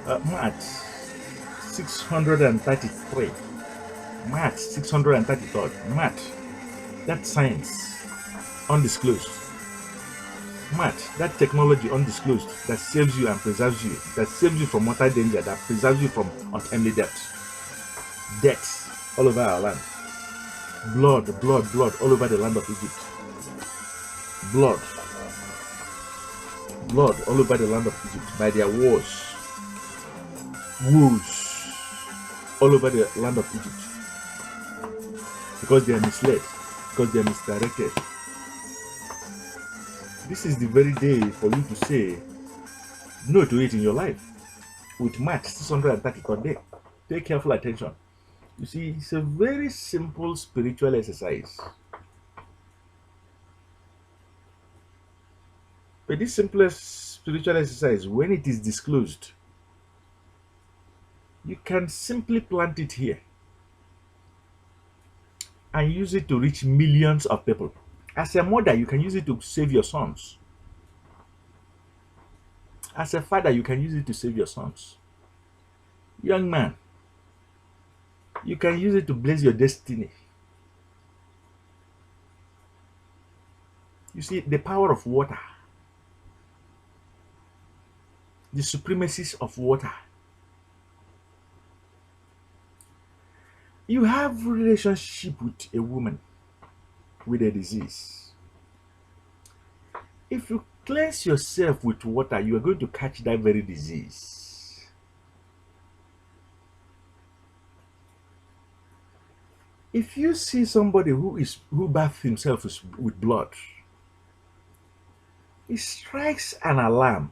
Maat 633. Maat 633. Maat, that's science, undisclosed. Maat, that technology undisclosed, that saves you and preserves you, that saves you from mortal danger, that preserves you from untimely death. Death all over our land. Blood, blood, blood all over the land of Egypt. Blood, blood all over the land of Egypt by their wars. Woes all over the land of Egypt. Because they are misled, because they are misdirected. This is the very day for you to say no to it in your life. With Maat 630 per day. Pay careful attention. You see, it's a very simple spiritual exercise. But this simplest spiritual exercise, when it is disclosed, you can simply plant it here and use it to reach millions of people. As a mother, you can use it to save your sons. As a father, you can use it to save your sons. Young man, you can use it to blaze your destiny. You see, the power of water, the supremacies of water. You have relationship with a woman with a disease. If you cleanse yourself with water, you are going to catch that very disease. If you see somebody who bathes himself with blood, it strikes an alarm.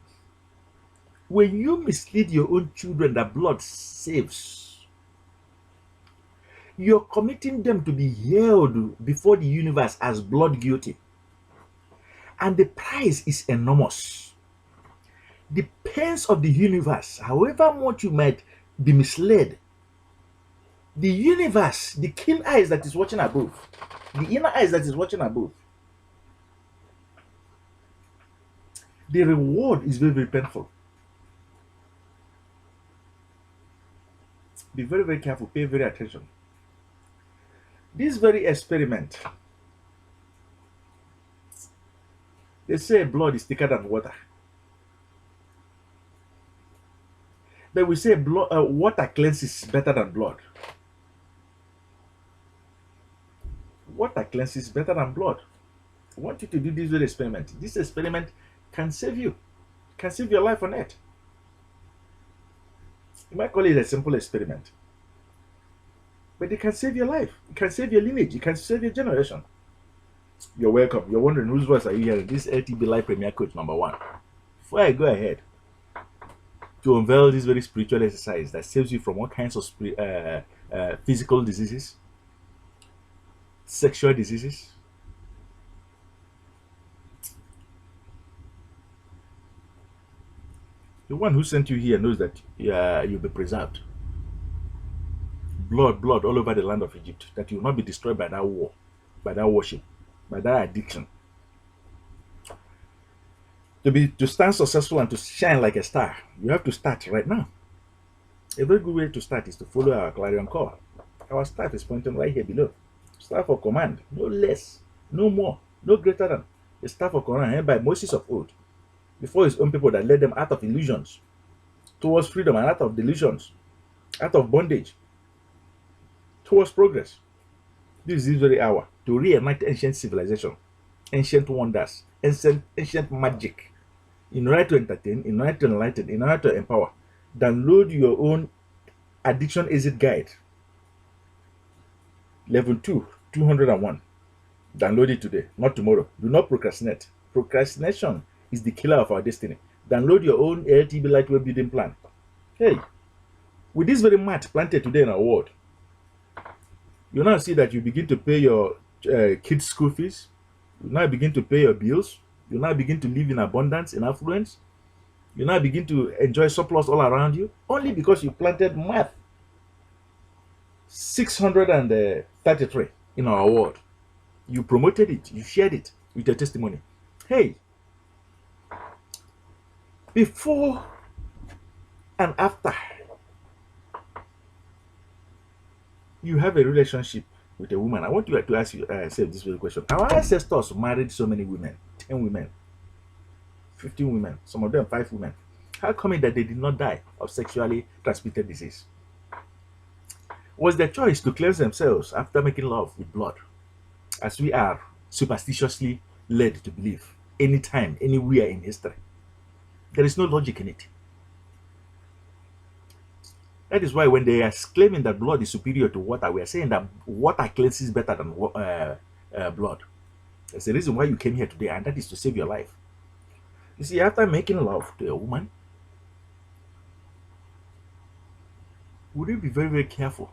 When you mislead your own children that blood saves, you're committing them to be held before the universe as blood guilty. And the price is enormous. The pains of the universe, however much you might be misled, the universe, the keen eyes that is watching above, the inner eyes that is watching above, the reward is very, very painful. Be very, very careful, pay very attention. This very experiment, they say blood is thicker than water. But we say water cleanses better than blood. Water cleanses better than blood. I want you to do this very experiment. This experiment can save you, can save your life on earth. You might call it a simple experiment, but it can save your life. It can save your lineage. It can save your generation. You're welcome. You're wondering whose voice are you hearing? This LTBLIGHT Premier Coach #1. Before I go ahead to unveil this very spiritual exercise that saves you from all kinds of physical diseases, sexual diseases, the one who sent you here knows that you'll be preserved. Blood, blood all over the land of Egypt, that you will not be destroyed by that war, by that worship, by that addiction. To stand successful and to shine like a star, you have to start right now. A very good way to start is to follow our clarion call. Our staff is pointing right here below. Staff of command, no less, no more, no greater than the staff of command held by Moses of old, before his own people, that led them out of illusions towards freedom and out of delusions, out of bondage towards progress. This is this very hour to reignite ancient civilization, ancient wonders, ancient magic, in order to entertain, in order to enlighten, in order to empower. Download your own addiction exit guide, level 2, 201. Download it today, not tomorrow. Do not procrastinate. Procrastination is the killer of our destiny. Download your own LTBLIGHT web building plan. Hey, with this very mat planted today in our world, you now see that you begin to pay your kids' school fees. You now begin to pay your bills. You now begin to live in abundance, in affluence. You now begin to enjoy surplus all around you, only because you planted Maat 633 in our world. You promoted it. You shared it with your testimony. Hey, before And after you have a relationship with a woman, I want you to ask yourself this very question. Our ancestors married so many women, 10 women, 15 women, some of them 5 women. How come it that they did not die of sexually transmitted disease? Was their choice to cleanse themselves after making love with blood, as we are superstitiously led to believe anytime, anywhere in history? There is no logic in it. That is why when they are claiming that blood is superior to water, we are saying that water cleanses better than blood. That's the reason why you came here today, and that is to save your life. You see, after making love to a woman, would you be very, very careful?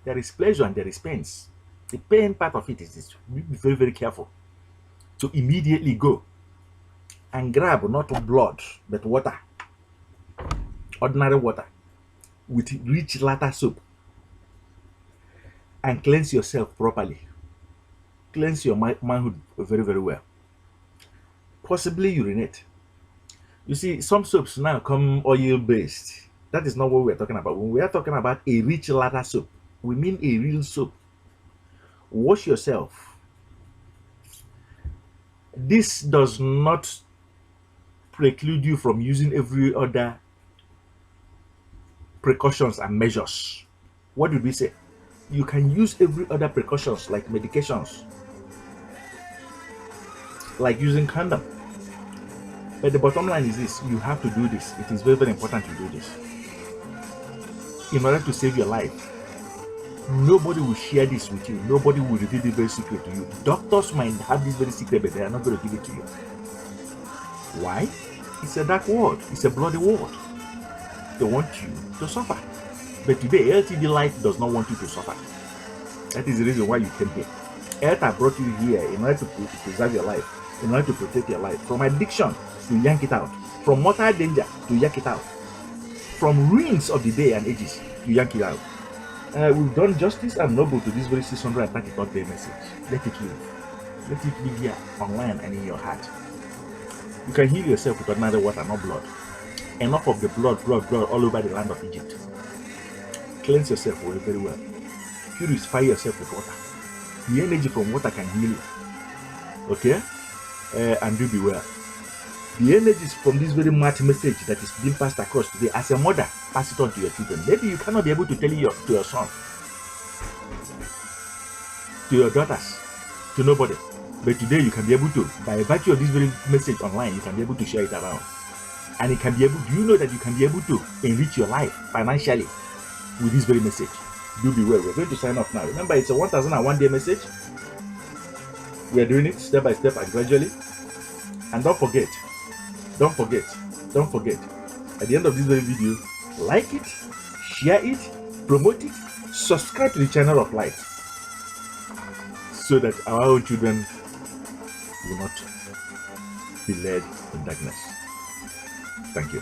There is pleasure and there is pains. The pain part of it is this. You be very, very careful to immediately go and grab not blood, but water, ordinary water, with rich latter soap, and cleanse yourself properly. Cleanse your manhood very, very well. Possibly urinate. You see, some soaps now come oil-based. That is not what we're talking about. When we are talking about a rich lather soap, we mean a real soap. Wash yourself. This does not preclude you from using every other precautions and measures. What did we say? You can use every other precautions like medications, like using condom. But the bottom line is this: you have to do this. It is very, very important to do this in order to save your life. Nobody will share this with you. Nobody will reveal this very secret to you. Doctors might have this very secret, but they are not going to give it to you. Why? It's a dark world. It's a bloody world. They want you to suffer. But today, LTBLIGHT does not want you to suffer. That is the reason why you came here. Earth brought you here in order to preserve your life, in order to protect your life from addiction, to yank it out, from mortal danger, to yank it out, from ruins of the day and ages, to yank it out. We've done justice and noble to this very 633rd day message. Let it live. Let it live here, online and in your heart. You can heal yourself with ordinary water, not blood. Enough of the blood all over the land of Egypt. Cleanse yourself very, very well. Purify yourself with water. The energy from water can heal you. Okay? And do be well. The energies from this very Maat message that is being passed across today, as a mother, pass it on to your children. Maybe you cannot be able to tell it to your son, to your daughters, to nobody. But today you can be able to, by virtue of this very message online, you can be able to share it around. And it can be able, do you know that you can be able to enrich your life financially with this very message? Do be well. We're going to sign off now. Remember, it's a 1001 day message. We are doing it step by step and gradually. And don't forget, at the end of this very video, like it, share it, promote it, subscribe to the channel of light, so that our own children will not be led in darkness. Thank you.